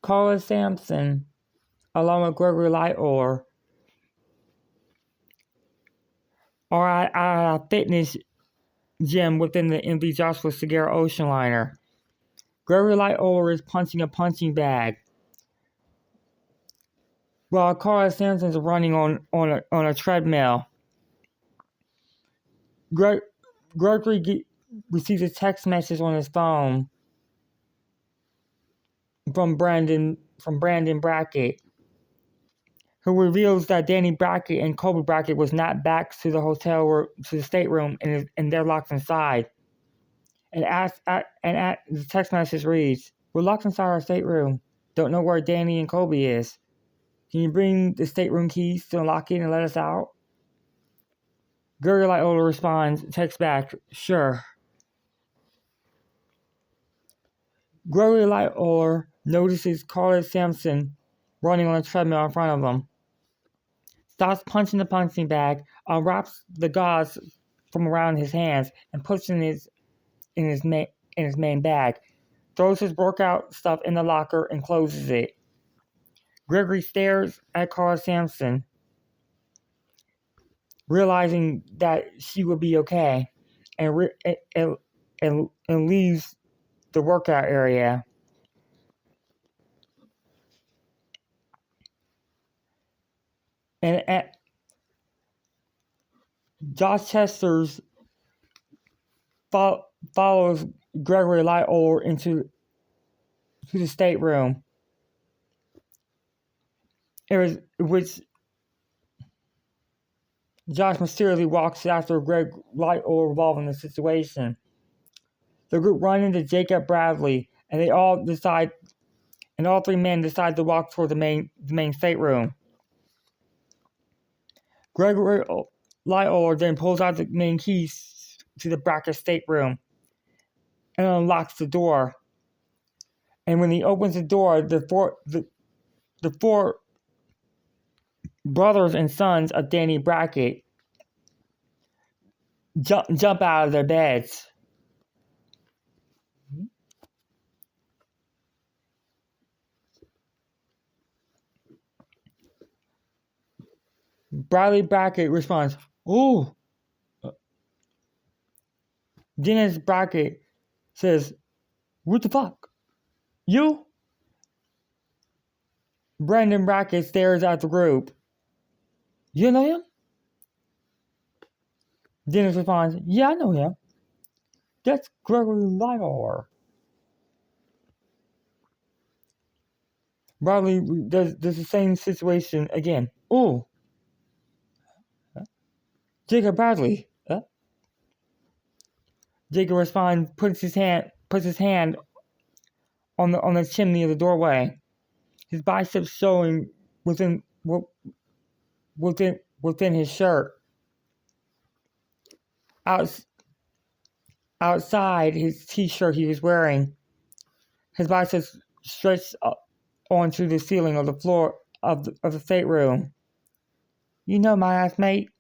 Carla Sampson, along with Gregory Lightoller, are at a fitness gym within the MV Joshua Segura Ocean Liner. Gregory Lightoller is punching a punching bag, while Carla Sampson is running on a treadmill. Gregory receives a text message on his phone from Brandon Brackett, who reveals that Danny Brackett and Colby Brackett was not back to the hotel or to the stateroom, and they're locked inside. And the text message reads, "We're locked inside our stateroom. Don't know where Danny and Colby is. Can you bring the stateroom keys to unlock it and let us out?" Gregory Lightoller responds, texts back, "Sure." Gregory Lightoller notices Carla Sampson running on a treadmill in front of him, stops punching the punching bag, unwraps the gauze from around his hands, and puts it in his main bag, throws his workout stuff in the locker, and closes it. Gregory stares at Carla Sampson, realizing that she will be okay, and leaves the workout area. And Josh Chesters follows Gregory Lightoller into the stateroom, which Josh mysteriously walks after Greg Lightoller involved in the situation. The group run into Jacob Bradley, and all three men decide to walk toward the main stateroom. Gregory Lightoller then pulls out the main keys to the Brackett stateroom and unlocks the door. And when he opens the door, the four brothers and sons of Danny Brackett jump out of their beds. Bradley Brackett responds, "Ooh." Dennis Brackett says, "What the fuck? You?" Brandon Brackett stares at the group. "You know him?" Dennis responds, "Yeah, I know him. That's Gregory Lightoller." Bradley does the same situation again. "Ooh. Jacob Bradley." Jacob responds, puts his hand on the chimney of the doorway, his biceps showing within his shirt. Outside his t-shirt he was wearing, his biceps stretched up onto the ceiling of the floor of the stateroom. "You know my ass, mate."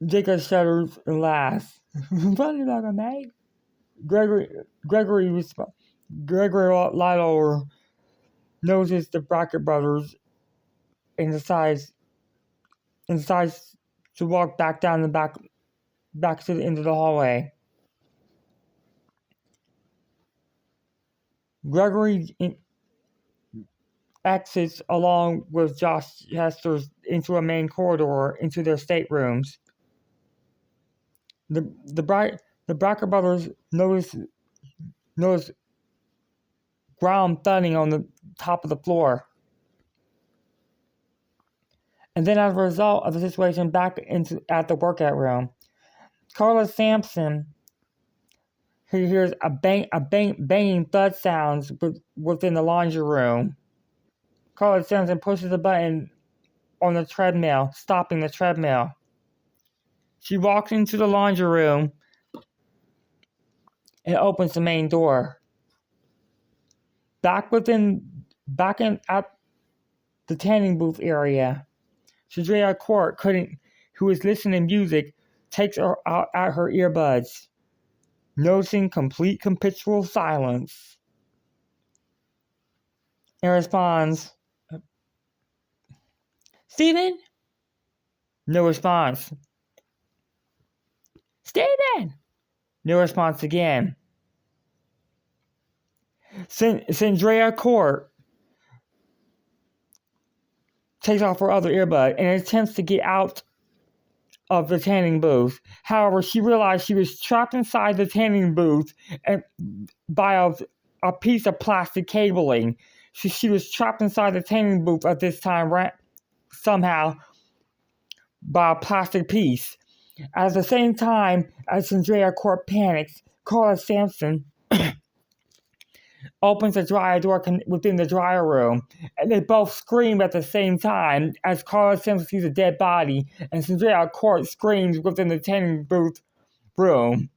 Jacob shudders and laughs. "Funny like a mate." Gregory Lightoller notices the Brackett brothers and decides to walk back down the back to the end of the hallway. Gregory exits along with Josh Chesters into a main corridor into their staterooms. The Brackett brothers notice ground thudding on the top of the floor. And then, as a result of the situation, back at the workout room, Carla Sampson, who hears a banging thud sounds within the laundry room. Carla Sampson pushes a button on the treadmill, stopping the treadmill. She walks into the laundry room and opens the main door. Back at the tanning booth area, Shadria Court, who is listening to music, takes out her earbuds, noticing complete capitular silence, and responds, "Steven?" No response. "Steven!" No response again. Sandra Court takes off her other earbud and attempts to get out of the tanning booth. However, she realized she was trapped inside the tanning booth and by a piece of plastic cabling. She was trapped inside the tanning booth at this time, somehow, by a plastic piece. At the same time as Andrea Court panics, Carla Sampson opens the dryer door within the dryer room, and they both scream at the same time as Carla Sampson sees a dead body, and Andrea Court screams within the tanning booth room.